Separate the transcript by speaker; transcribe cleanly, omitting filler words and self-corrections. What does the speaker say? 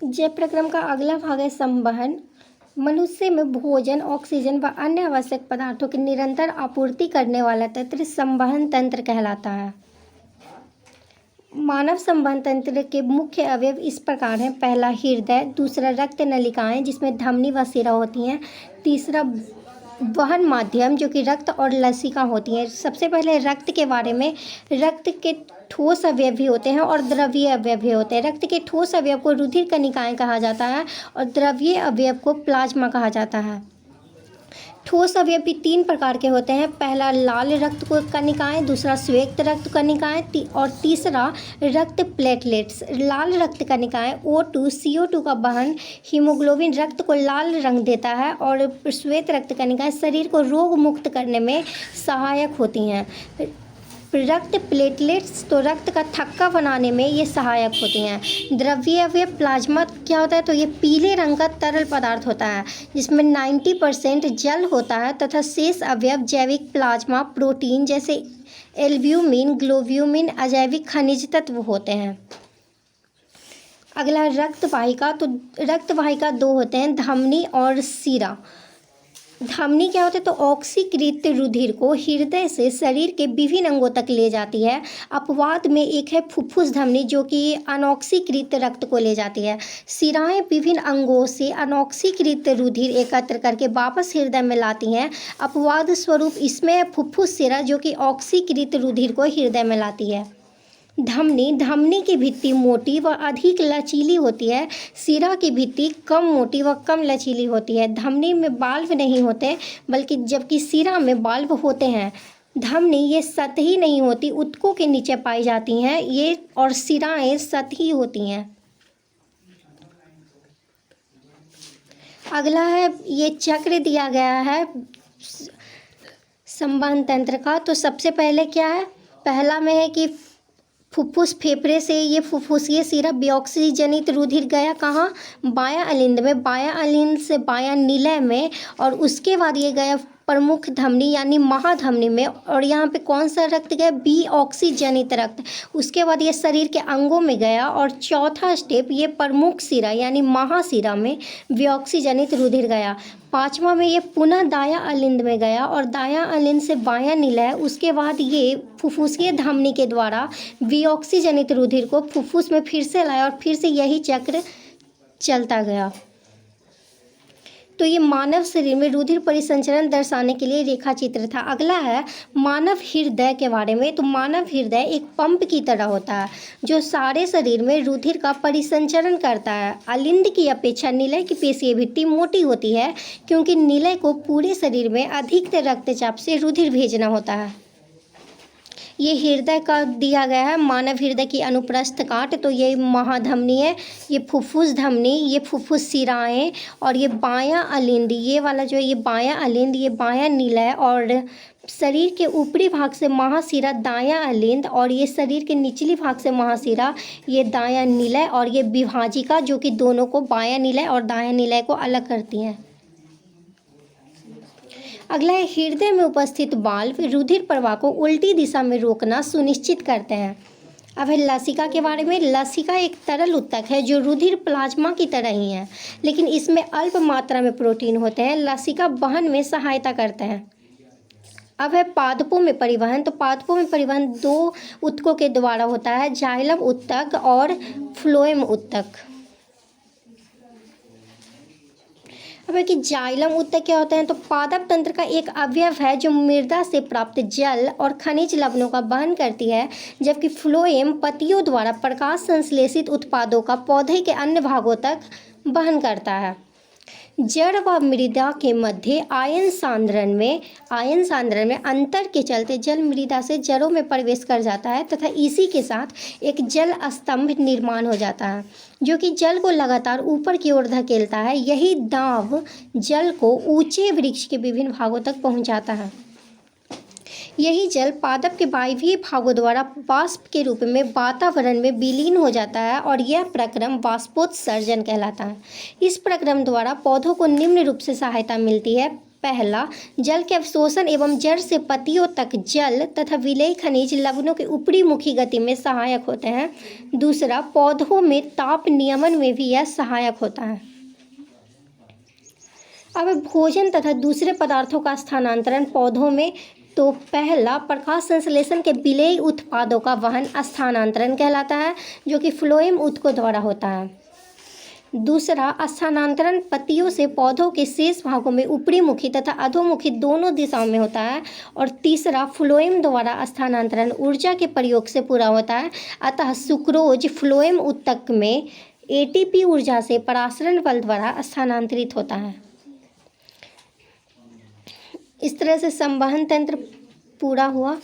Speaker 1: जैव प्रक्रम का अगला भाग है संवहन। मनुष्य में भोजन, ऑक्सीजन व अन्य आवश्यक पदार्थों की निरंतर आपूर्ति करने वाला तंत्र संवहन तंत्र कहलाता है। मानव संवहन तंत्र के मुख्य अवयव इस प्रकार हैं। पहला हृदय, दूसरा रक्त नलिकाएं जिसमें धमनी व शिरा होती हैं, तीसरा वहन माध्यम जो कि रक्त और लसिका होती हैं। सबसे पहले रक्त के बारे में, रक्त के ठोस अवयव भी होते हैं और द्रवीय अवयव भी होते हैं। रक्त के ठोस अवयव को रुधिर कणिकाएं कहा जाता है और द्रवीय अवयव को प्लाज्मा कहा जाता है। ठोस अवयव भी 3 प्रकार के होते हैं। पहला लाल रक्त कणिकाएं, दूसरा श्वेत रक्त कणिकाएं और तीसरा रक्त प्लेटलेट्स। लाल रक्त कणिकाएं O2 CO2 का वहन हीमोग्लोबिन रक्त को लाल रंग देता है और श्वेत रक्त कणिकाएं शरीर को रोग मुक्त करने में सहायक होती हैं। रक्त प्लेटलेट्स तो रक्त का थक्का बनाने में ये सहायक होती हैं। द्रवीय अवयव प्लाज्मा क्या होता है, तो ये पीले रंग का तरल पदार्थ होता है जिसमें 90% जल होता है तथा शेष अवयव जैविक प्लाज्मा, प्रोटीन जैसे एल्ब्यूमिन, ग्लोब्यूमिन, अजैविक खनिज तत्व होते हैं। अगला रक्त वाहिका। तो रक्त वाहिका 2 होते हैं, धमनी और शिरा। धमनी क्या होता है, तो ऑक्सीकृत रुधिर को हृदय से शरीर के विभिन्न अंगों तक ले जाती है। अपवाद में एक है फुफ्फुस धमनी जो कि अनऑक्सीकृत रक्त को ले जाती है। शिराएं विभिन्न अंगों से अनऑक्सीकृत रुधिर एकत्र करके वापस हृदय में लाती हैं। अपवाद स्वरूप इसमें फुफ्फुस शिरा जो कि ऑक्सीकृत रुधिर को हृदय में लाती है। धमनी की भित्ति मोटी व अधिक लचीली होती है। शिरा की भित्ति कम मोटी व कम लचीली होती है। धमनी में बाल्व नहीं होते बल्कि जबकि शिरा में बाल्व होते हैं। धमनी ये सतही नहीं होती, ऊतकों के नीचे पाई जाती हैं ये, और शिराएं सतही होती हैं। अगला है, ये चक्र दिया गया है संवहन तंत्र का। तो सबसे पहले क्या है, पहला में है कि फुफ्फुस फेफड़े से ये फुफ्फुसीय शिरा बिऑक्सी जनित रुधिर गया कहाँ, बायां अलिंद में, बायां अलिंद से बायां निलय में, और उसके बाद ये गया प्रमुख धमनी यानी महाधमनी में, और यहाँ पे कौन सा रक्त गया, बी ऑक्सीजनित रक्त। उसके बाद ये शरीर के अंगों में गया, और चौथा स्टेप ये प्रमुख शिरा यानी महाशिरा में विऑक्सीजनित रुधिर गया। पांचवा में ये पुनः दायां अलिंद में गया और दायां अलिंद से बायां निलय। उसके बाद ये फुफ्फुसीय धमनी के द्वारा विऑक्सीजनित रुधिर को फुफ्फुस में फिर से लाया और फिर से यही चक्र चलता गया। तो ये मानव शरीर में रुधिर परिसंचरण दर्शाने के लिए रेखा चित्र था। अगला है मानव हृदय के बारे में। तो मानव हृदय एक पंप की तरह होता है जो सारे शरीर में रुधिर का परिसंचरण करता है। अलिंद की अपेक्षा निलय की पेशीय भित्ति मोटी होती है क्योंकि निलय को पूरे शरीर में अधिक रक्तचाप से रुधिर भेजना होता है। ये हृदय का दिया गया है, मानव हृदय की अनुप्रस्थ काट। तो ये महाधमनी है, ये फुफ्फुस धमनी, ये फुफ्फुस शिराएं, और ये बायां अलिंद, ये वाला जो है ये बायां अलिंद, ये बायां निलय, और शरीर के ऊपरी भाग से महाशिरा दायां अलिंद, और ये शरीर के निचली भाग से महाशिरा ये दायां निलय, और ये विभाजिका जो कि दोनों को बायां निलय और दायां निलय को अलग करती हैं। अगला है हृदय में उपस्थित वाल्व रुधिर प्रवाह को उल्टी दिशा में रोकना सुनिश्चित करते हैं। अब है लसिका के बारे में। लसिका एक तरल उत्तक है जो रुधिर प्लाज्मा की तरह ही है, लेकिन इसमें अल्प मात्रा में प्रोटीन होते हैं। लसिका वहन में सहायता करते हैं। अब है पादपों में परिवहन। तो पादपों में परिवहन 2 उत्तकों के द्वारा होता है, जाइलम उत्तक और फ्लोएम उत्तक। अब है कि जाइलम उत्तक क्या होते हैं, तो पादप तंत्र का एक अवयव है जो मृदा से प्राप्त जल और खनिज लवणों का वहन करती है, जबकि फ्लोएम पत्तियों द्वारा प्रकाश संश्लेषित उत्पादों का पौधे के अन्य भागों तक वहन करता है। जड़ व मृदा के मध्य आयन सांद्रण में अंतर के चलते जल मृदा से जड़ों में प्रवेश कर जाता है तथा इसी के साथ एक जल स्तंभ निर्माण हो जाता है जो कि जल को लगातार ऊपर की ओर धकेलता है। यही दाब जल को ऊंचे वृक्ष के विभिन्न भागों तक पहुंचाता है। यही जल पादप के वायवीय भागों द्वारा वाष्प के रूप में वातावरण में विलीन हो जाता है और यह प्रक्रम वाष्पोत्सर्जन कहलाता है। इस प्रक्रम द्वारा पौधों को निम्न रूप से सहायता मिलती है। पहला, जल के अवशोषण एवं जड़ से पत्तियों तक जल तथा विलेय खनिज लवणों की ऊपरी मुखी गति में सहायक होते हैं। दूसरा, पौधों में ताप नियमन में भी यह सहायक होता है। अब भोजन तथा दूसरे पदार्थों का स्थानांतरण पौधों में, तो पहला, प्रकाश संश्लेषण के विलेय उत्पादों का वहन स्थानांतरण कहलाता है, जो कि फ्लोएम ऊतकों द्वारा होता है। दूसरा, स्थानांतरण पत्तियों से पौधों के शेष भागों में ऊपरी मुखी तथा अधोमुखी दोनों दिशाओं में होता है। और तीसरा, फ्लोएम द्वारा स्थानांतरण ऊर्जा के प्रयोग से पूरा होता है। अतः सुक्रोज फ्लोएम ऊतक में एटीपी ऊर्जा से परासरण बल द्वारा स्थानांतरित होता है। इस तरह से संवहन तंत्र पूरा हुआ।